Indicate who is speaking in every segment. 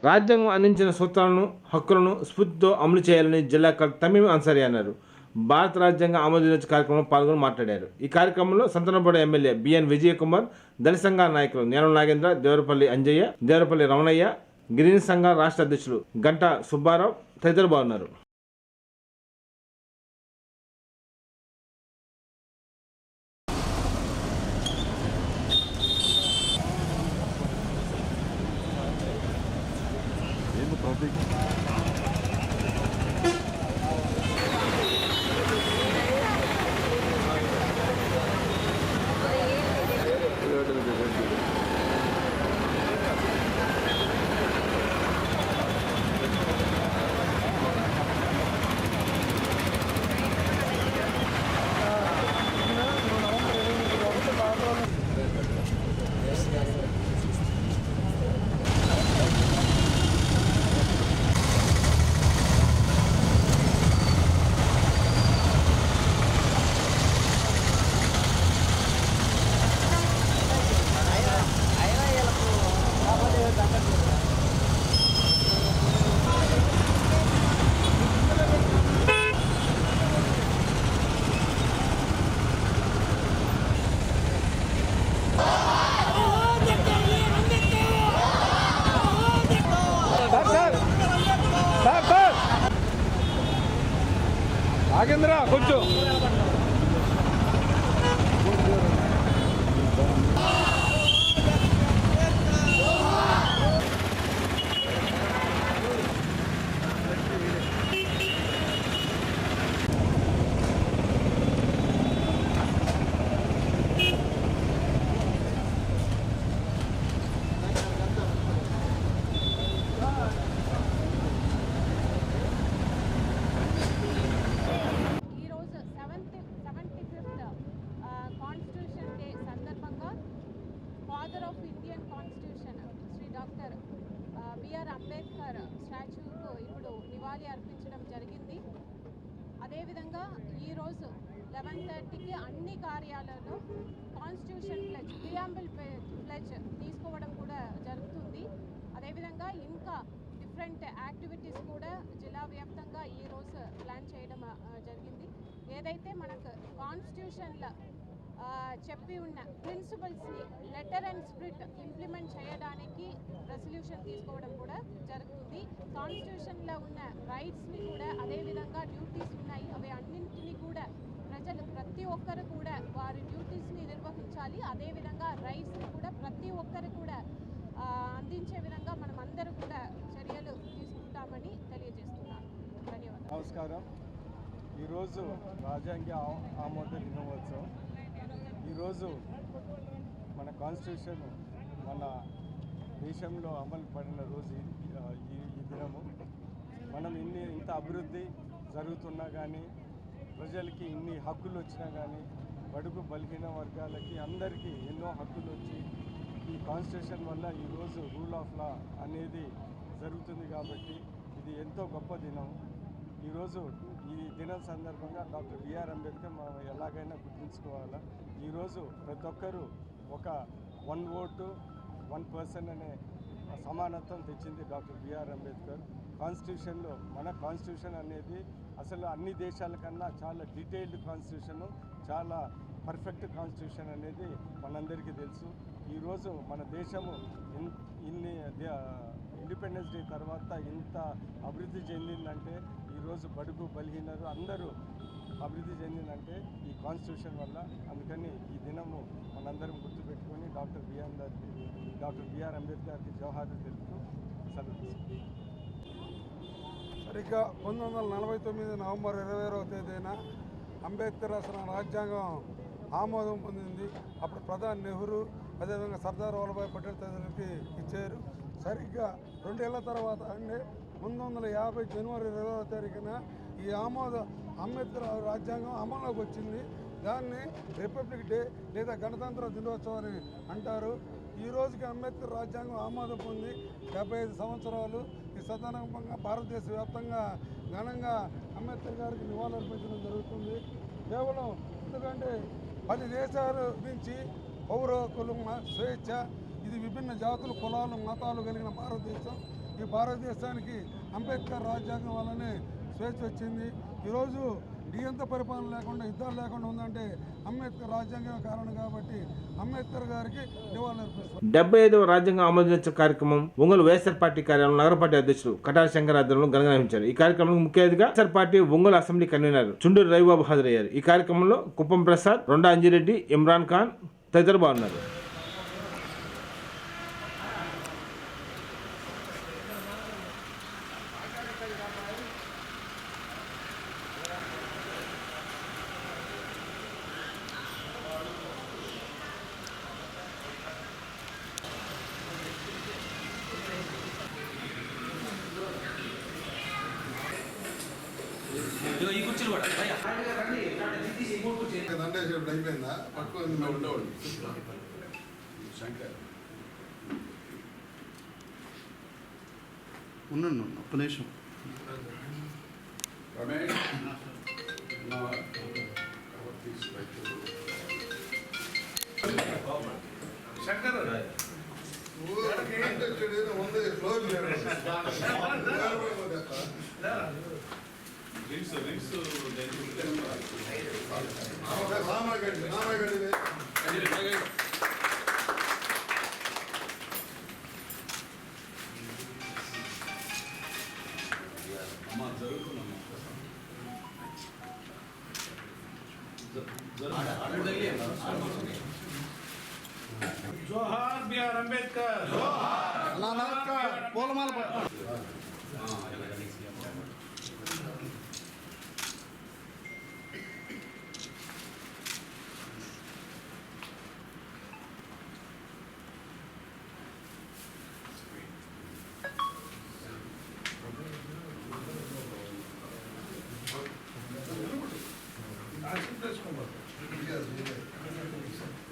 Speaker 1: రాజ్యాంగం అందించిన సూత్రాలను హక్కులను స్ఫూర్తితో అమలు చేయాలని జిల్లా కలెక్టర్ తమీం అన్సారీ అన్నారు. భారత రాజ్యాంగ ఆమోదించే కార్యక్రమంలో పాల్గొని మాట్లాడారు. ఈ కార్యక్రమంలో సంతనపూడి ఎమ్మెల్యే బిఎన్ విజయకుమార్, దళిత సంఘాల నాయకులు నీలం నాగేంద్ర, దేవరపల్లి అంజయ్య, దేవరపల్లి రమణయ్య, గిరిజన సంఘ రాష్ట్ర అధ్యక్షులు గంటా సుబ్బారావు తదితరులు బాగున్నారు.
Speaker 2: నాగేంద్ర కొంచెం
Speaker 3: father of Indian constitution Shri doctor BR Ambedkar స్టాచ్యూకు ఇప్పుడు నివాళి అర్పించడం జరిగింది. అదేవిధంగా ఈరోజు 11:30కి అన్ని కార్యాలయాల్లో కాన్స్టిట్యూషన్ ప్లెజ్, ప్రియాంబుల్ ప్లెజ్ తీసుకోవడం కూడా జరుగుతుంది. అదేవిధంగా ఇంకా డిఫరెంట్ యాక్టివిటీస్ కూడా జిల్లా వ్యాప్తంగా ఈరోజు ప్లాన్ చేయడం జరిగింది. ఏదైతే మనకు కాన్స్టిట్యూషన్లో చెప్పి ఉన్న ప్రిన్సిపల్స్ని లెటర్ అండ్ స్ప్రిట్ ఇంప్లిమెంట్ చేయడానికి రెజల్యూషన్ తీసుకోవడం కూడా జరుగుతుంది. కాన్స్టిట్యూషన్లో ఉన్న రైట్స్ని కూడా, అదేవిధంగా డ్యూటీస్ ఉన్నాయి, అవి అన్నింటినీ కూడా ప్రజలు ప్రతి ఒక్కరు కూడా వారి డ్యూటీస్ని నిర్వహించాలి. అదేవిధంగా రైట్స్ని కూడా ప్రతి ఒక్కరు కూడా అందించే విధంగా మనం అందరూ కూడా చర్యలు తీసుకుంటామని తెలియజేస్తున్నాను. ధన్యవాదాలు.
Speaker 2: నమస్కారం. ఈరోజు రాజ్యాంగ ఆమోద దినోత్సవం. ఈరోజు మన కాన్స్టిట్యూషన్ మన దేశంలో అమలు పడిన రోజు ఈ దినము. మనం ఇంత అభివృద్ధి జరుగుతున్నా కానీ, ప్రజలకి ఇన్ని హక్కులు వచ్చినా కానీ, బడుగు బలహీన వర్గాలకి అందరికీ ఎన్నో హక్కులు వచ్చి ఈ కాన్స్టిట్యూషన్ వల్ల ఈరోజు రూల్ ఆఫ్ లా అనేది జరుగుతుంది. కాబట్టి ఇది ఎంతో గొప్ప దినం. ఈరోజు ఈ దినం సందర్భంగా డాక్టర్ బిఆర్ అంబేద్కర్ మనం ఎలాగైనా గుర్తుంచుకోవాలా. ఈరోజు ప్రతి ఒక్కరూ ఒక 1 ఓటు 1 పర్సన్ అనే సమానత్వం తెచ్చింది డాక్టర్ బిఆర్ అంబేద్కర్. కాన్స్టిట్యూషన్లో మన కాన్స్టిట్యూషన్ అనేది అసలు అన్ని దేశాల కన్నా చాలా డీటెయిల్డ్ కాన్స్టిట్యూషను, చాలా పర్ఫెక్ట్ కాన్స్టిట్యూషన్ అనేది మనందరికీ తెలుసు. ఈరోజు మన దేశము ఇన్ని ఇండిపెండెన్స్ డే తర్వాత ఇంత అభివృద్ధి చెందిందంటే, ఈరోజు బడుగు బలహీనరు అందరూ అభివృద్ధి చెందిందంటే ఈ కాన్స్టిట్యూషన్ వల్ల. అందుకని ఈ దినము మనందరం గుర్తుపెట్టుకొని డాక్టర్ బిఆర్ అంబేద్కర్కి జవహర్లు తెలుపుతూ సెలవు.
Speaker 4: సరిగ్గా 1949 నవంబర్ 21వ తేదీన అంబేద్కర్ రాసిన రాజ్యాంగం ఆమోదం పొందింది. అప్పుడు ప్రధాని నెహ్రూ, అదేవిధంగా సర్దార్ వల్లభాయ్ పటేల్ తదితరులకి ఇచ్చారు. సరిగ్గా 2 ఏళ్ల తర్వాత అంటే 1950 జనవరి 20వ తారీఖున ఈ అంబేద్కర్ రాజ్యాంగం అమల్లోకి వచ్చింది. దాన్ని రిపబ్లిక్ డే లేదా గణతంత్ర దినోత్సవం అని అంటారు. ఈ రోజుకి అంబేద్కర్ రాజ్యాంగం ఆమోదం పొంది 75 సంవత్సరాలు. ఈ సందర్భంగా భారతదేశ వ్యాప్తంగా ఘనంగా అంబేద్కర్ గారికి నివాళులర్పించడం జరుగుతుంది. కేవలం ఎందుకంటే 10 దేశాల నుంచి పౌర హక్కులు, స్వేచ్ఛ, ఇది విభిన్న జాతులు, కులాలు, మతాలు కలిగిన భారతదేశం. ఈ భారతదేశానికి అంబేద్కర్ రాజ్యాంగం వల్లనే స్వేచ్ఛ వచ్చింది. ఈరోజు నియంత పరిపాలన లేకుండా, యుద్ధాలు లేకుండా ఉందంటే అంబేద్కర్ రాజ్యాంగం కారణం. కాబట్టి అంబేద్కర్ గారికి నివాళులర్పిస్తాం.
Speaker 1: 75వ రాజ్యాంగం ఆమోదించిన కార్యక్రమం ఒంగోలు వైఎస్ఆర్ పార్టీ కార్యాలయం నగర పార్టీ అధ్యక్షుడు కటారి శంకర్ ఆధ్వర్యంలో ఘనంగా నిర్వహించారు. ఈ కార్యక్రమంలో ముఖ్య అతిథిగా YSR party Ongole assembly convener Chunduru Ravibabu హాజరయ్యారు. ఈ కార్యక్రమంలో కుప్పం ప్రసాద్, రొండా అంజిరెడ్డి, ఇమ్రాన్ ఖాన్ తదితరులు పాల్గొన్నారు.
Speaker 4: అయిపోయిందా పట్టుకొని ఉండేవాళ్ళు శంకర్
Speaker 5: ఉన్నాను ఒక్క నిమిషం.
Speaker 4: రమేష్ శంకర్ జోహార్ బిఆర్ అంబేద్కర్.
Speaker 5: పూలమాల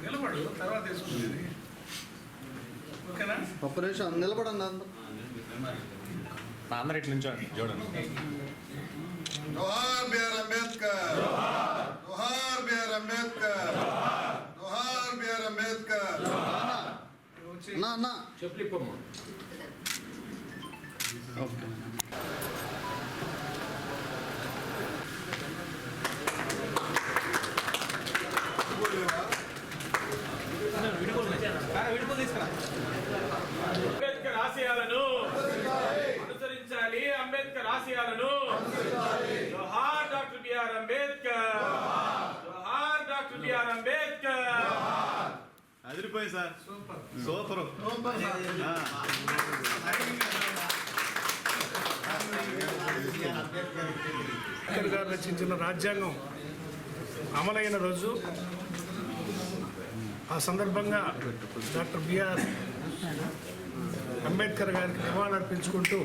Speaker 4: నిలబడు, తర్వాత తీసుకుంటుంది. ఓకేనా?
Speaker 5: ఆపరేషన్ నిలబడండి అందరూ.
Speaker 6: అందరు ఇట్లా నుంచోండి చూడండి.
Speaker 7: జోహార్ బిఆర్ అంబేద్కర్. జోహార్ బిఆర్ అంబేద్కర్. జోహార్ బిఆర్ అంబేద్కర్.
Speaker 5: అన్నా అన్నా
Speaker 6: చెప్పలిప్పమ్మా.
Speaker 5: ఓకే.
Speaker 8: అంబేద్కర్ ఆశయాలను అనుసరించాలి. అంబేద్కర్ ఆశయాలను. జోహార్ డాక్టర్ బిఆర్ అంబేద్కర్. జోహార్ డాక్టర్ బిఆర్ అంబేద్కర్.
Speaker 6: అదిరిపోయి సార్. సూపర్.
Speaker 9: అంబేద్కర్ గారు రచించిన రాజ్యాంగం అమలైన రోజు. ఆ సందర్భంగా డాక్టర్ బిఆర్ అంబేద్కర్ గారికి నివాళులర్పించుకుంటూ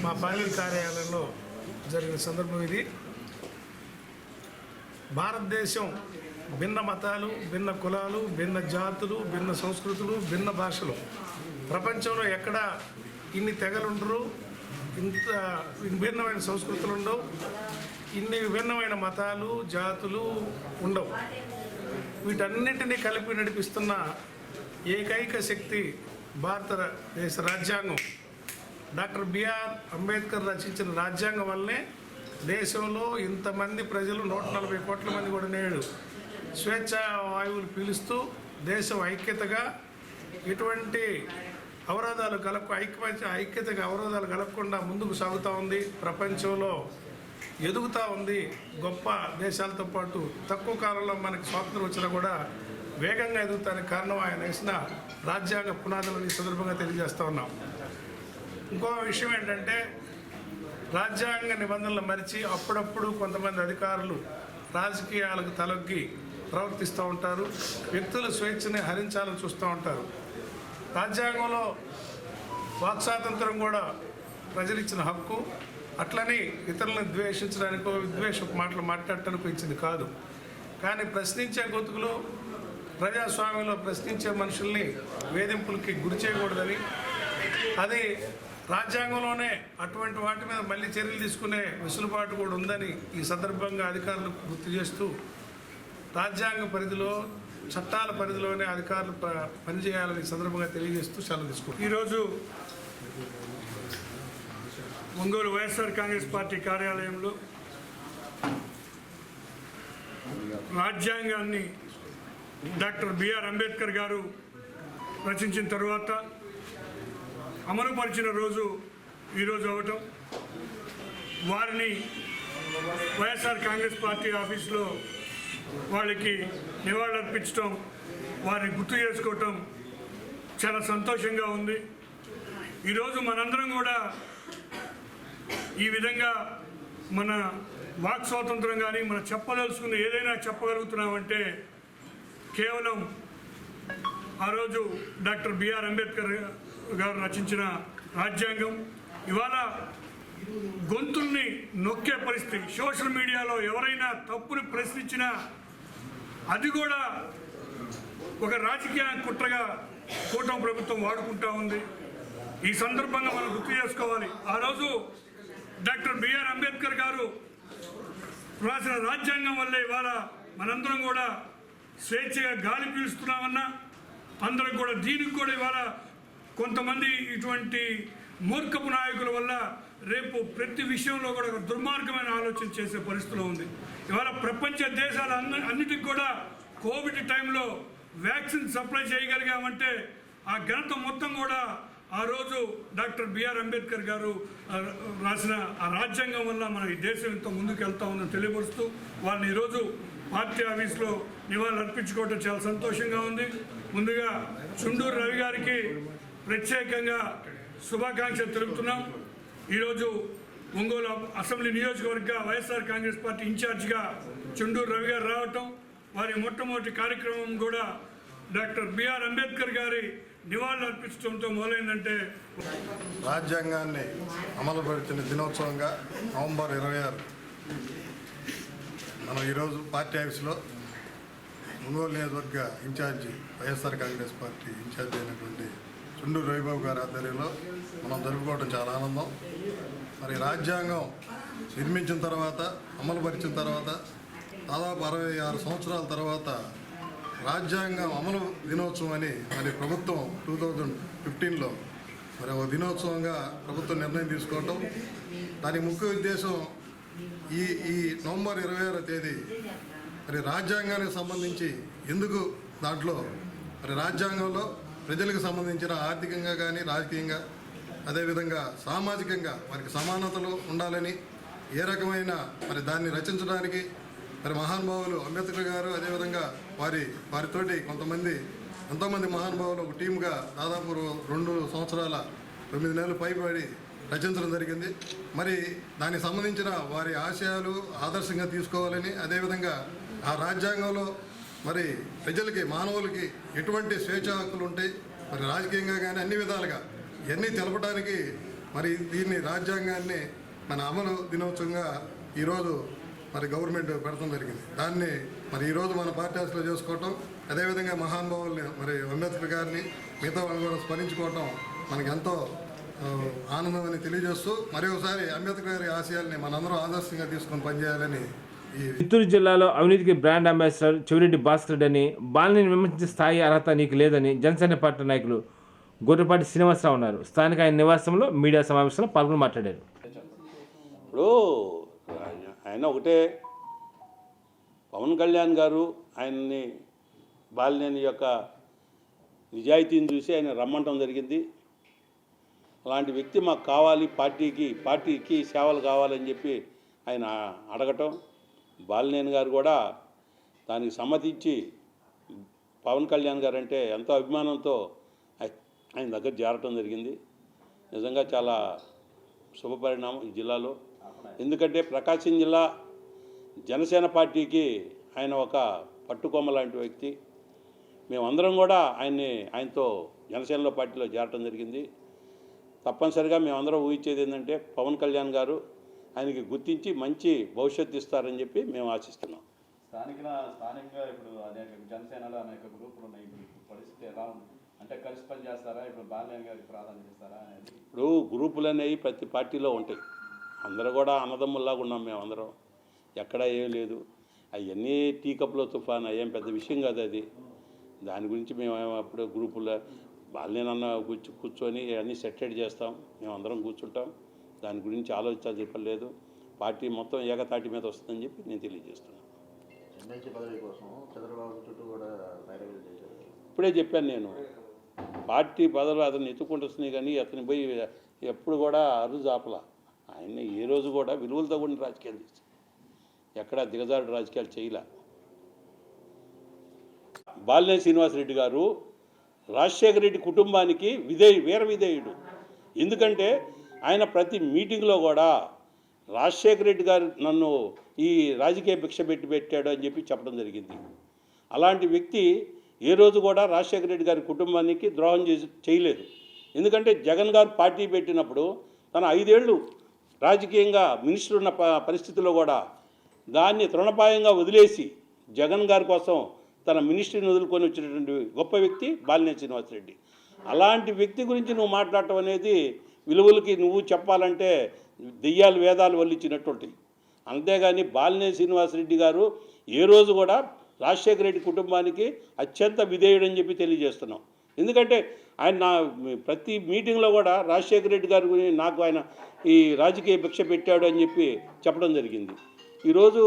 Speaker 9: మా పార్లమెంట్ కార్యాలయంలో జరిగిన సందర్భం ఇది. భారతదేశం భిన్న మతాలు, భిన్న కులాలు, భిన్న జాతులు, భిన్న సంస్కృతులు, భిన్న భాషలు. ప్రపంచంలో ఎక్కడ ఇన్ని తెగలుండరు, ఇంత విభిన్నమైన సంస్కృతులు ఉండవు, ఇన్ని విభిన్నమైన మతాలు, జాతులు ఉండవు. వీటన్నిటినీ కలిపి నడిపిస్తున్న ఏకైక శక్తి భారతదేశ రాజ్యాంగం. డాక్టర్ బిఆర్ అంబేద్కర్ రచించిన రాజ్యాంగం వల్లనే దేశంలో ఇంతమంది ప్రజలు 140 కోట్ల మంది కూడా నేడు స్వేచ్ఛా వాయువులు పీలుస్తూ దేశం ఐక్యతగా ఎటువంటి అవరోధాలు ఐక్యతగా అవరోధాలు కలగకుండా ముందుకు సాగుతూ ఉంది. ప్రపంచంలో ఎదుగుతూ ఉంది. గొప్ప దేశాలతో పాటు తక్కువ కాలంలో మనకి స్వాతంత్రం వచ్చినా కూడా వేగంగా ఎదుగుతానికి కారణం ఆయన వేసిన రాజ్యాంగ పునాదులను ఈ సందర్భంగా తెలియజేస్తూ ఉన్నాం. ఇంకో విషయం ఏంటంటే, రాజ్యాంగ నిబంధనలు మరిచి అప్పుడప్పుడు కొంతమంది అధికారులు రాజకీయాలకు తలొగ్గి ప్రవర్తిస్తూ ఉంటారు. వ్యక్తుల స్వేచ్ఛని హరించాలని చూస్తూ ఉంటారు. రాజ్యాంగంలో వాక్ స్వాతంత్రం కూడా ప్రజలిచ్చిన హక్కు. అట్లని ఇతరులను ద్వేషించడానికో విద్వేష మాటలు మాట్లాడటానికో ఇచ్చింది కాదు. కానీ ప్రశ్నించే గొంతుకులు, ప్రజాస్వామ్యంలో ప్రశ్నించే మనుషుల్ని వేధింపులకి గురి చేయకూడదని, అది రాజ్యాంగంలోనే అటువంటి వాటి మీద మళ్ళీ చర్యలు తీసుకునే వెసులుబాటు కూడా ఉందని ఈ సందర్భంగా అధికారులకు గుర్తు చేస్తూ, రాజ్యాంగ పరిధిలో చట్టాల పరిధిలోనే అధికారులు పనిచేయాలని సందర్భంగా తెలియజేస్తూ సెలవు తీసుకుంటాం. ఈరోజు ఒంగోలు వైఎస్ఆర్ కాంగ్రెస్ పార్టీ కార్యాలయంలో రాజ్యాంగాన్ని డాక్టర్ బిఆర్ అంబేద్కర్ గారు రచించిన తర్వాత అమలుపరిచిన రోజు ఈరోజు అవటం, వారిని వైఎస్ఆర్ కాంగ్రెస్ పార్టీ ఆఫీసులో వాళ్ళకి నివాళులర్పించడం, వారిని గుర్తు చేసుకోవటం చాలా సంతోషంగా ఉంది. ఈరోజు మనందరం కూడా ఈ విధంగా మన వాక్ స్వాతంత్రం కానీ మన చెప్పదలుచుకున్న ఏదైనా చెప్పగలుగుతున్నామంటే కేవలం ఆ రోజు డాక్టర్ బిఆర్ అంబేద్కర్ గారు రచించిన రాజ్యాంగం. ఇవాళ గొంతుల్ని నొక్కే పరిస్థితి, సోషల్ మీడియాలో ఎవరైనా తప్పుని ప్రశ్నించినా అది కూడా ఒక రాజకీయ కుట్రగా కూటమి ప్రభుత్వం వాడుకుంటా ఉంది. ఈ సందర్భంగా మనం గుర్తు చేసుకోవాలి, ఆ రోజు డాక్టర్ బిఆర్ అంబేద్కర్ గారు రాసిన రాజ్యాంగం వల్లే ఇవాళ మనందరం కూడా స్వేచ్ఛగా గాలి పీలుస్తున్నామన్నా, అందరం కూడా దీనికి కూడా ఇవాళ కొంతమంది ఇటువంటి మూర్ఖపు నాయకుల వల్ల రేపు ప్రతి విషయంలో కూడా ఒక దుర్మార్గమైన ఆలోచన చేసే పరిస్థితిలో ఉంది. ఇవాళ ప్రపంచ దేశాల అన్నిటికి కూడా కోవిడ్ టైంలో వ్యాక్సిన్ సప్లై చేయగలిగామంటే ఆ ఘనత మొత్తం కూడా ఆ రోజు డాక్టర్ బిఆర్ అంబేద్కర్ గారు రాసిన ఆ రాజ్యాంగం వల్ల మన ఈ దేశం ఇంత ముందుకు వెళ్తా ఉందని తెలియపరుస్తూ వాళ్ళని ఈరోజు పార్టీ ఆఫీస్లో నివాళులు అర్పించుకోవడం చాలా సంతోషంగా ఉంది. ముందుగా చుండూరు రవి గారికి ప్రత్యేకంగా శుభాకాంక్షలు తెలుపుతున్నాం. ఈరోజు ఒంగోలు అసెంబ్లీ నియోజకవర్గ వైఎస్ఆర్ కాంగ్రెస్ పార్టీ ఇన్ఛార్జిగా చుండూరు రవి గారు రావటం, వారి మొట్టమొదటి కార్యక్రమం కూడా డాక్టర్ బిఆర్ అంబేద్కర్ గారి నివాళులు అర్పించడంతో మొదలైందంటే
Speaker 2: రాజ్యాంగాన్ని అమలుపరిచిన దినోత్సవంగా నవంబర్ 26 మనం ఈరోజు పార్టీ ఆఫీసులో ఒంగోలు నియోజకవర్గ incharge YSR Congress party incharge అయినటువంటి చుండూరు రవిబాబు గారి ఆధ్వర్యంలో మనం జరుపుకోవడం చాలా ఆనందం. మరి రాజ్యాంగం నిర్మించిన తర్వాత, అమలుపరిచిన తర్వాత దాదాపు 66 సంవత్సరాల తర్వాత రాజ్యాంగం అమలు దినోత్సవం అని మరి ప్రభుత్వం 2015లో మరి ఒక దినోత్సవంగా ప్రభుత్వం నిర్ణయం తీసుకోవటం, దాని ముఖ్య ఉద్దేశం ఈ నవంబర్ 26వ తేదీ మరి రాజ్యాంగానికి సంబంధించి ఎందుకు దాంట్లో మరి రాజ్యాంగంలో ప్రజలకు సంబంధించిన ఆర్థికంగా కానీ రాజకీయంగా అదేవిధంగా సామాజికంగా వారికి సమానతలు ఉండాలని ఏ రకమైన మరి దాన్ని రచించడానికి మరి మహానుభావులు అంబేద్కర్ గారు అదేవిధంగా వారితోటి ఎంతోమంది మహానుభావులు ఒక టీముగా దాదాపు 2 సంవత్సరాల 9 నెలలు పైబడి రచించడం జరిగింది. మరి దానికి సంబంధించిన వారి ఆశయాలు ఆదర్శంగా తీసుకోవాలని, అదేవిధంగా ఆ రాజ్యాంగంలో మరి ప్రజలకి మానవులకి ఎటువంటి స్వేచ్ఛ హక్కులు ఉంటాయి, మరి రాజకీయంగా కానీ అన్ని విధాలుగా ఇవన్నీ తెలపడానికి మరి దీన్ని రాజ్యాంగాన్ని మన అమలు దినోత్సవంగా ఈరోజు మరి గవర్నమెంట్ పెడతాం జరిగింది. దాన్ని మరి ఈరోజు మన పార్టీ ఆఫీస్లో చేసుకోవటం, అదేవిధంగా మహానుభావుల్ని మరి అంబేద్కర్ గారిని మిగతా వాళ్ళు కూడా స్మరించుకోవటం మనకి ఎంతో ఆనందం అని తెలియజేస్తూ మరి ఒకసారి అంబేద్కర్ గారి ఆశయాల్ని మనందరం ఆదర్శంగా తీసుకొని పనిచేయాలని.
Speaker 1: చిత్తూరు జిల్లాలో అవినీతికి బ్రాండ్ అంబాసిడర్ చెవిరెడ్డి భాస్కర్ రెడ్డి అని, బాలిని విమర్శించే స్థాయి అర్హత నీకు లేదని జనసేన పార్టీ నాయకులు గొర్రెపాటి శ్రీనివాసరావు అన్నారు. స్థానిక ఆయన నివాసంలో మీడియా సమావేశంలో పాల్గొని మాట్లాడారు.
Speaker 10: ఇప్పుడు ఆయన ఒకటే, పవన్ కళ్యాణ్ గారు ఆయన్ని బాలినేని యొక్క నిజాయితీని చూసి ఆయన రమ్మంటం జరిగింది. అలాంటి వ్యక్తి మాకు కావాలి, పార్టీకి సేవలు కావాలని చెప్పి ఆయన అడగటం, బాలినేని గారు కూడా దానికి సమ్మతించి పవన్ కళ్యాణ్ గారు అంటే ఎంతో అభిమానంతో ఆయన దగ్గర చేరటం జరిగింది. నిజంగా చాలా శుభపరిణామం ఈ జిల్లాలో. ఎందుకంటే ప్రకాశం జిల్లా జనసేన పార్టీకి ఆయన ఒక పట్టుకొమ్మ లాంటి వ్యక్తి. మేమందరం కూడా ఆయనతో జనసేనలో పార్టీలో చేరటం జరిగింది. తప్పనిసరిగా మేమందరం ఊహించేది ఏంటంటే పవన్ కళ్యాణ్ గారు ఆయనకి గుర్తించి మంచి భవిష్యత్తు ఇస్తారని చెప్పి మేము ఆశిస్తున్నాం.
Speaker 6: స్థానికంగా ఇప్పుడు అనేక జనసేనలో అనేక గ్రూపులు ఉన్నాయి. ఇప్పుడు పరిస్థితి ఎలా ఉంది అంటే కలిసి పని చేస్తారా, ఇప్పుడు బాలినేని గారికి ప్రాధాన్యత ఇస్తారా అనేది?
Speaker 10: ఇప్పుడు గ్రూపులు అనేవి ప్రతి పార్టీలో ఉంటాయి. అందరూ కూడా అన్నదమ్ముల్లాగా ఉన్నాం మేమందరం, ఎక్కడా ఏం లేదు. అవన్నీ టీ కప్లో తుఫాన్ అయ్యేం పెద్ద విషయం కాదు అది. దాని గురించి మేము అప్పుడు గ్రూపులో వాళ్ళేనన్నా కూర్చొని అన్నీ సెటిల్ చేస్తాం, మేము అందరం కూర్చుంటాం. దాని గురించి ఆలోచించాలి చెప్పలేదు. పార్టీ మొత్తం ఏకతాటి మీద వస్తుందని చెప్పి నేను తెలియజేస్తున్నాను.
Speaker 5: ఎమ్మెల్సీ పదవి కోసం చంద్రబాబు చుట్టూ కూడా పైరవీలు చేశారు.
Speaker 10: ఇప్పుడే చెప్పాను నేను, పార్టీ పదవులు అతను ఎత్తుకుంటూ వస్తున్నాయి కానీ అతను పోయి ఎప్పుడు కూడా అరుజు ఆపల. ఆయన ఏ రోజు కూడా విలువలతో కూడిన రాజకీయాలు చేసి ఎక్కడా దిగజారుడు రాజకీయాలు చేయలే. బాలినేని శ్రీనివాసరెడ్డి గారు రాజశేఖర రెడ్డి కుటుంబానికి వీర విధేయుడు. ఎందుకంటే ఆయన ప్రతి మీటింగ్లో కూడా రాజశేఖర రెడ్డి గారు నన్ను ఈ రాజకీయ భిక్ష పెట్టాడు అని చెప్పి చెప్పడం జరిగింది. అలాంటి వ్యక్తి ఏ రోజు కూడా రాజశేఖర రెడ్డి గారి కుటుంబానికి ద్రోహం చేయలేదు. ఎందుకంటే జగన్ గారు పార్టీ పెట్టినప్పుడు తన 5 ఏళ్ళు రాజకీయంగా మినిస్టర్ ఉన్న పరిస్థితుల్లో కూడా దాన్ని తృణపాయంగా వదిలేసి జగన్ గారి కోసం తన మినిస్ట్రీని వదులుకొని వచ్చినటువంటి గొప్ప వ్యక్తి బాలినేని శ్రీనివాసరెడ్డి. అలాంటి వ్యక్తి గురించి నువ్వు మాట్లాడటం అనేది విలువలకి నువ్వు చెప్పాలంటే దెయ్యాలు వేదాలు వల్లించినటువంటివి. అంతేగాని బాలినేని శ్రీనివాసరెడ్డి గారు ఏ రోజు కూడా రాజశేఖర రెడ్డి కుటుంబానికి అత్యంత విధేయుడని చెప్పి తెలియజేస్తున్నాం. ఎందుకంటే ఆయన ప్రతి మీటింగ్లో కూడా రాజశేఖర రెడ్డి గారి గురించి నాకు ఆయన ఈ రాజకీయ భిక్ష పెట్టాడు అని చెప్పి చెప్పడం జరిగింది. ఈరోజు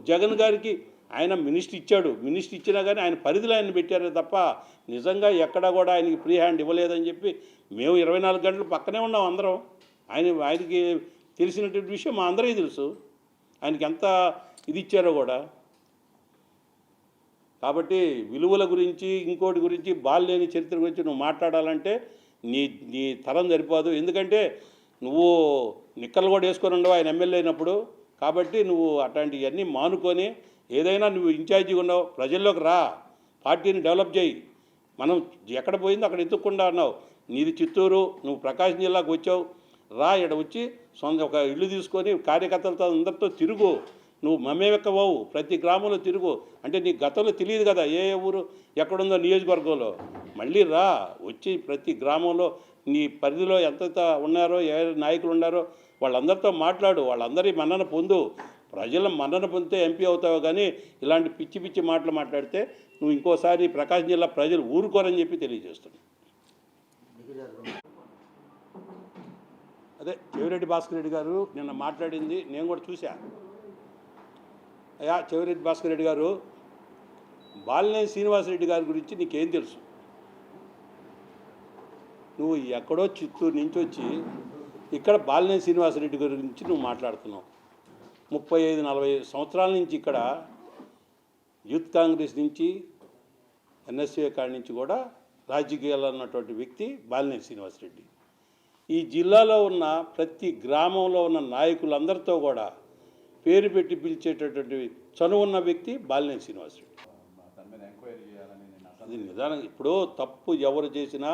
Speaker 10: జగన్ గారికి ఆయన మినిస్టర్ ఇచ్చాడు, మినిస్టర్ ఇచ్చినా కానీ ఆయన పరిధిలో ఆయన పెట్టారే తప్ప నిజంగా ఎక్కడా కూడా ఆయనకి ఫ్రీ హ్యాండ్ ఇవ్వలేదని చెప్పి మేము 24 గంటలు పక్కనే ఉన్నాం అందరం. ఆయనకి తెలిసినటువంటి విషయం మా అందరికీ తెలుసు, ఆయనకి ఎంత ఇది ఇచ్చారో కూడా. కాబట్టి విలువల గురించి ఇంకోటి గురించి బాలినేని చరిత్ర గురించి నువ్వు మాట్లాడాలంటే నీ తరం సరిపోదు. ఎందుకంటే నువ్వు నిక్కలు కూడా వేసుకొని ఉండవు ఆయన ఎమ్మెల్యే అయినప్పుడు. కాబట్టి నువ్వు అట్లాంటివన్నీ మానుకొని ఏదైనా నువ్వు ఇన్ఛార్జిగా ఉన్నావు, ప్రజల్లోకి రా, పార్టీని డెవలప్ చేయి. మనం ఎక్కడ పోయిందో అక్కడ ఎత్తుక్కుండా అన్నావు. నీది చిత్తూరు, నువ్వు ప్రకాశం జిల్లాకు వచ్చావు, రా ఇక్కడ వచ్చి ఒక ఇల్లు తీసుకొని కార్యకర్తలతో అందరితో తిరుగు. నువ్వు మమ్మేమెక్కవవు, ప్రతి గ్రామంలో తిరుగు. అంటే నీకు గతంలో తెలియదు కదా ఏ ఊరు ఎక్కడుందో నియోజకవర్గంలో. మళ్ళీ రా, వచ్చి ప్రతి గ్రామంలో నీ పరిధిలో ఎంత ఉన్నారో ఏ నాయకులు ఉన్నారో వాళ్ళందరితో మాట్లాడు, వాళ్ళందరి మన్నన పొందు. ప్రజల మన్నన పొందితే ఎంపీ అవుతావు. కానీ ఇలాంటి పిచ్చి పిచ్చి మాటలు మాట్లాడితే నువ్వు ఇంకోసారి ప్రకాశం జిల్లా ప్రజలు ఊరుకోరని చెప్పి తెలియజేస్తున్నాను. అదే చెవిరెడ్డి భాస్కర్ రెడ్డి గారు నిన్న మాట్లాడింది నేను కూడా చూశాను. అయ్యా చెవిరెడ్డి భాస్కర్ రెడ్డి గారు, బాలినేని శ్రీనివాసరెడ్డి గారి గురించి నీకేం తెలుసు? నువ్వు ఎక్కడో చిత్తూరు నుంచి వచ్చి ఇక్కడ బాలినేని శ్రీనివాసరెడ్డి గారి గురించి నువ్వు మాట్లాడుతున్నావు. 35-40 సంవత్సరాల నుంచి ఇక్కడ యూత్ కాంగ్రెస్ నుంచి ఎన్ఎస్ఏ కాడి నుంచి కూడా రాజకీయాల్లో ఉన్నటువంటి వ్యక్తి బాలినేని శ్రీనివాసరెడ్డి. ఈ జిల్లాలో ఉన్న ప్రతి గ్రామంలో ఉన్న నాయకులందరితో కూడా పేరు పెట్టి పిలిచేటటువంటి చనువు ఉన్న వ్యక్తి బాలినేని శ్రీనివాసరెడ్డి.
Speaker 6: దాని మీద ఎంక్వైరీ చేయాలని నేను
Speaker 10: అది నిదానం. ఇప్పుడు తప్పు ఎవరు చేసినా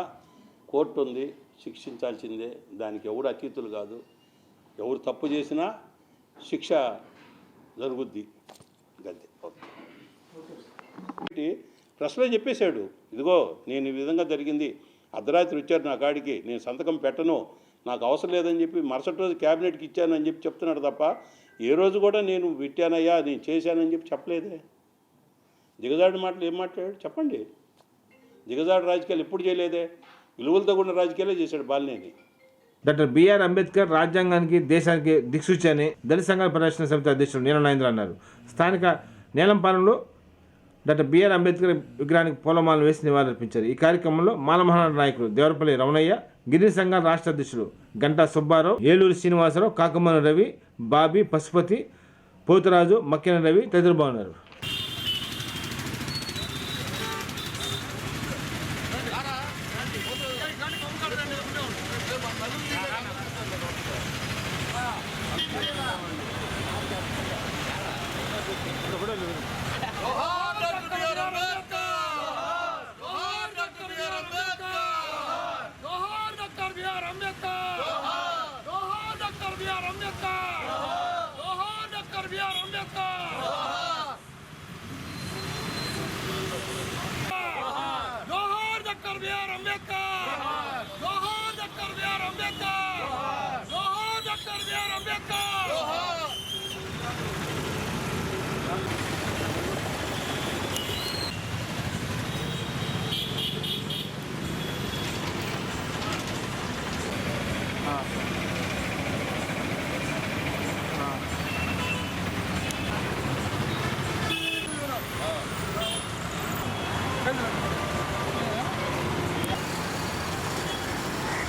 Speaker 10: కోర్టు ఉంది, శిక్షించాల్సిందే. దానికి ఎవరు అతీతులు కాదు. ఎవరు తప్పు చేసినా శిక్ష జరుగుద్ది. గంతే. ప్రశ్న చెప్పేశాడు, ఇదిగో నేను ఈ విధంగా జరిగింది, అర్ధరాత్రి వచ్చారు నా కాడికి, నేను సంతకం పెట్టను, నాకు అవసరం లేదని చెప్పి మరుసటి రోజు క్యాబినెట్కి ఇచ్చానని చెప్పి చెప్తున్నాడు తప్ప ఏ రోజు కూడా నేను పెట్టానయ్యా నేను చేశానని చెప్పి చెప్పలేదే. దిగజాడు మాటలు ఏం మాట్లాడాడు చెప్పండి. దిగజాడు రాజకీయాలు ఎప్పుడు చేయలేదే. విలువలతో కూడిన రాజకీయాలే చేశాడు బాలినేని.
Speaker 1: డాక్టర్ బిఆర్ అంబేద్కర్ రాజ్యాంగానికి దేశానికి దిక్సూచి అని దళిత సంఘాల పరిరక్షణ సమితి అధ్యక్షుడు నీలం నాగేంద్ర అన్నారు. స్థానిక నేలంపాలెంలో డాక్టర్ బిఆర్ అంబేద్కర్ విగ్రహానికి పూలమాలను వేసి నివాళులర్పించారు. ఈ కార్యక్రమంలో మాలమహానాడు నాయకులు దేవరపల్లి రమణయ్య, గిరిజన సంఘాల రాష్ట్ర అధ్యక్షుడు గంటా సుబ్బారావు, ఏలూరు శ్రీనివాసరావు, కాకమన రవి, బాబీ, పశుపతి, పోతురాజు, మక్కెన రవి తదితరులు బాగున్నారు.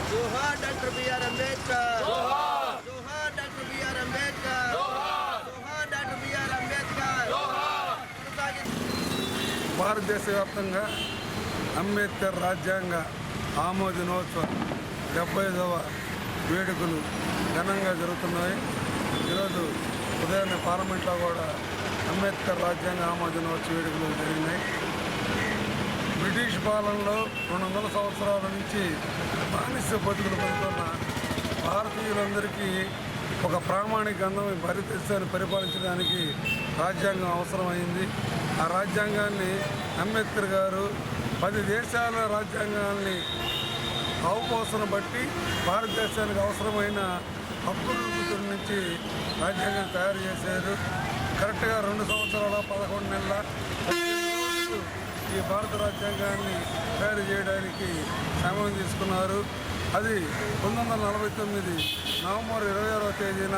Speaker 5: జోహార్ డాక్టర్ బిఆర్ అంబేద్కర్ జోహార్ డాక్టర్ బిఆర్ అంబేద్కర్ జోహార్ డాక్టర్ బిఆర్ అంబేద్కర్.
Speaker 4: భారతదేశ వ్యాప్తంగా అంబేద్కర్ రాజ్యాంగ ఆమోద దినోత్సవం 75వ వేడుకలు ఘనంగా జరుగుతున్నాయి. ఈరోజు ఉదయాన్నే పార్లమెంట్లో కూడా అంబేద్కర్ రాజ్యాంగ ఆమోద దినోత్సవ వేడుకలు జరిగినాయి. బ్రిటిష్ పాలనలో 200 సంవత్సరాల నుంచి బానిస బతుకులు పొందుతున్న భారతీయులందరికీ ఒక ప్రామాణిక గంధం ఈ భారతదేశాన్ని పరిపాలించడానికి రాజ్యాంగం అవసరమైంది. ఆ రాజ్యాంగాన్ని అంబేద్కర్ గారు 10 దేశాల రాజ్యాంగాల్ని అవపోసన బట్టి భారతదేశానికి అవసరమైన హక్కుల నుంచి రాజ్యాంగం తయారు చేశారు. కరెక్ట్గా 2 సంవత్సరాల 11 నెలల ఈ భారత రాజ్యాంగాన్ని తయారు చేయడానికి సమయం తీసుకున్నారు. అది 1949 నవంబర్ 26వ తేదీన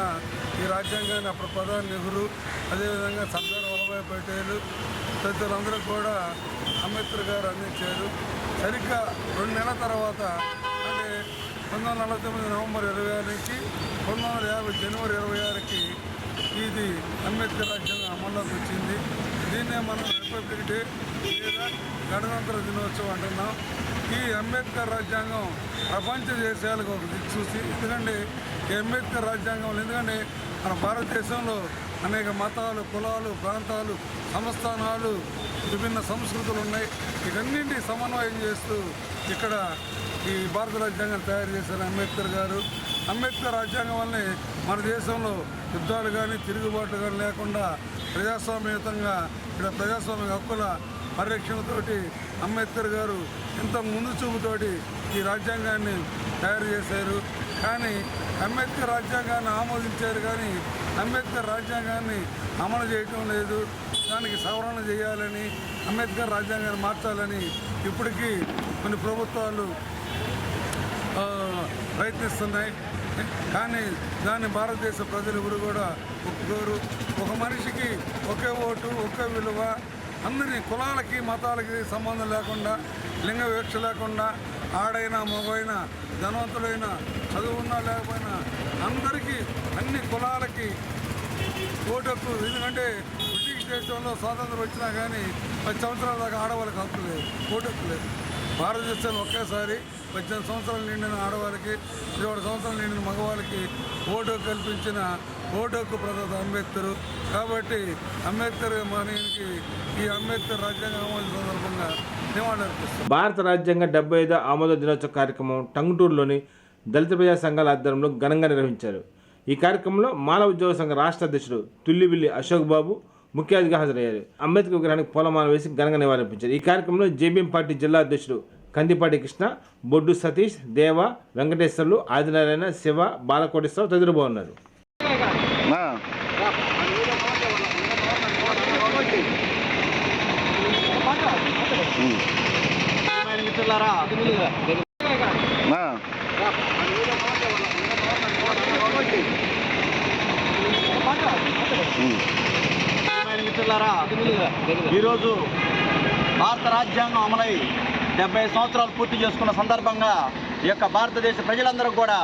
Speaker 4: ఈ రాజ్యాంగాన్ని అప్పుడు ప్రధాని నెహ్రూ, అదేవిధంగా సర్దార్ వల్లభాయ్ పటేల్ తదితరులందరూ కూడా అంబేద్కర్ గారు అందించారు. సరిగ్గా 2 నెలల తర్వాత అంటే 1949 నవంబర్ 26 నుంచి 1950 జనవరి 26కి ఇది అంబేద్కర్ రాజ్యాంగం అమల్లోకి వచ్చింది. దీన్నే మనం రిపబ్లిక్ డే లేదా గణతంత్ర దినోత్సవం అంటున్నాం. ఈ అంబేద్కర్ రాజ్యాంగం ప్రపంచ దేశాలకు ఒక దిక్సూచి. ఎందుకంటే ఈ అంబేద్కర్ రాజ్యాంగంలో ఎందుకంటే మన భారతదేశంలో అనేక మతాలు, కులాలు, ప్రాంతాలు, సంస్థానాలు, విభిన్న సంస్కృతులు ఉన్నాయి. వీటన్నింటి సమన్వయం చేస్తూ ఇక్కడ ఈ భారత రాజ్యాంగం తయారు చేశారు అంబేద్కర్ గారు. అంబేద్కర్ రాజ్యాంగం వల్లే మన దేశంలో యుద్ధాలు కానీ తిరుగుబాట్లు కానీ లేకుండా ప్రజాస్వామ్యయుతంగా ఇక్కడ ప్రజాస్వామ్య హక్కుల పరిరక్షణతోటి అంబేద్కర్ గారు ఇంత ముందు చూపుతోటి ఈ రాజ్యాంగాన్ని తయారు చేశారు. కానీ అంబేద్కర్ రాజ్యాంగాన్ని ఆమోదించారు కానీ అంబేద్కర్ రాజ్యాంగాన్ని అమలు చేయటం లేదు. దానికి సవరణ చేయాలని, అంబేద్కర్ రాజ్యాంగాన్ని మార్చాలని ఇప్పటికీ కొన్ని ప్రభుత్వాలు ప్రయత్నిస్తున్నాయి. కానీ దాన్ని భారతదేశ ప్రజలు ఎవరు కూడా ఒప్పుకోరు. ఒక మనిషికి ఒకే ఓటు, ఒకే విలువ, అందరినీ కులాలకి మతాలకి సంబంధం లేకుండా, లింగ వివక్ష లేకుండా, ఆడైనా మగైనా ధనవంతులైనా చదువున్నా లేకపోయినా అందరికీ అన్ని కులాలకి ఓటు హక్కు. ఎందుకంటే బ్రిటిష్ దేశంలో స్వాతంత్రం వచ్చినా కానీ 10 సంవత్సరాల దాకా ఆడవాళ్ళకి హక్కు లేదు, ఓటు హక్కు లేదు. భారతదేశంలో ఒకేసారి 18 సంవత్సరాలు నిండిన ఆడవాళ్ళకి, 27 సంవత్సరాలు నిండిన మగవాళ్ళకి ఓటు హక్కు కల్పించిన ఓటు హక్కు ప్రదాత అంబేద్కర్. కాబట్టి అంబేద్కర్ మనకి ఈ అంబేద్కర్ రాజ్యాంగ ఆమోద సందర్భంగా నివాళులర్పిస్తారు.
Speaker 1: భారత రాజ్యాంగ 75వ ఆమోద దినోత్సవ కార్యక్రమం టంగుటూరులోని దళిత ప్రజా సంఘాల ఆధ్వర్యంలో ఘనంగా నిర్వహించారు. ఈ కార్యక్రమంలో మాల ఉద్యోగ సంఘ రాష్ట్ర అధ్యక్షుడు తుల్లిబిల్లి అశోక్ బాబు ముఖ్య అతిథిగా హాజరయ్యారు. అంబేద్కర్ విగ్రహానికి పూలమాల వేసి ఘనంగా నివాళులర్పించారు. ఈ కార్యక్రమంలో జేబీఎం పార్టీ జిల్లా అధ్యక్షుడు కందిపాటి కృష్ణ, బొడ్డు సతీష్, దేవ, వెంకటేశ్వర్లు, ఆదినారాయణ, శివ, బాలకోటేశ్వరరావు తదితరులు బాగున్నారు.
Speaker 11: ఈరోజు భారత రాజ్యాంగం అమలై 70 సంవత్సరాలు పూర్తి చేసుకున్న సందర్భంగా ఈ యొక్క భారతదేశ ప్రజలందరూ కూడా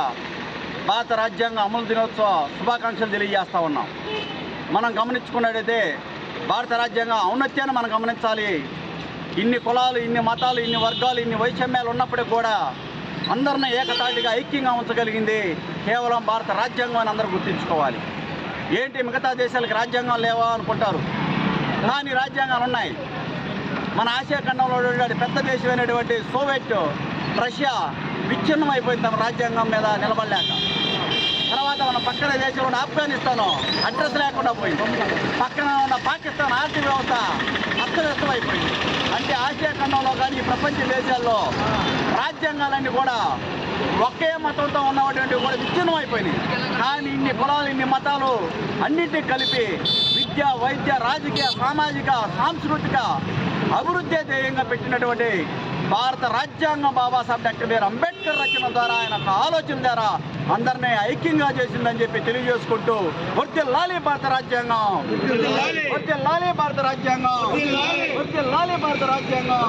Speaker 11: భారత రాజ్యాంగ అమలు దినోత్సవ శుభాకాంక్షలు తెలియజేస్తూ ఉన్నాం. మనం గమనించుకున్నట్టయితే భారత రాజ్యాంగ ఔన్నత్యాన్ని మనం గమనించాలి. ఇన్ని కులాలు, ఇన్ని మతాలు, ఇన్ని వర్గాలు, ఇన్ని వైషమ్యాలు ఉన్నప్పటికీ కూడా అందరినీ ఏకతాటిగా ఐక్యంగా ఉంచగలిగింది కేవలం భారత రాజ్యాంగం అని అందరూ గుర్తుంచుకోవాలి. ఏంటి మిగతా దేశాలకు రాజ్యాంగం లేవా అనుకుంటారు, కానీ రాజ్యాంగాలు ఉన్నాయి. మన ఆసియా ఖండంలో పెద్ద దేశమైనటువంటి సోవియట్ రష్యా విచ్ఛిన్నం అయిపోయింది తమ రాజ్యాంగం మీద నిలబడలేక. తర్వాత మన పక్కన దేశంలో ఉన్న ఆఫ్ఘనిస్తాన్ అడ్రస్ లేకుండా పోయింది. పక్కన ఉన్న పాకిస్తాన్ ఆర్థిక వ్యవస్థ అస్తవ్యస్తం అయిపోయింది. అంటే ఆసియా ఖండంలో కానీ ప్రపంచ దేశాల్లో రాజ్యాంగాలన్నీ కూడా ఒకే మతంతో ఉన్నటువంటి కూడా విచ్ఛిన్నం అయిపోయినాయి. కానీ ఇన్ని కులాలు, ఇన్ని మతాలు అన్నింటినీ కలిపి విద్య, వైద్య, రాజకీయ, సామాజిక, సాంస్కృతిక అభివృద్ధి ధ్యేయంగా పెట్టినటువంటి భారత రాజ్యాంగం బాబాసాహెబ్ డాక్టర్ బిఆర్ అంబేద్కర్ రచన ద్వారా, ఆయన ఆలోచన ద్వారా అందరినీ ఐక్యంగా చేసిందని చెప్పి తెలియజేసుకుంటూ వర్ధిల్లాలి భారత రాజ్యాంగం, వర్ధిల్లాలి భారత రాజ్యాంగం, వర్ధిల్లాలి భారత రాజ్యాంగం.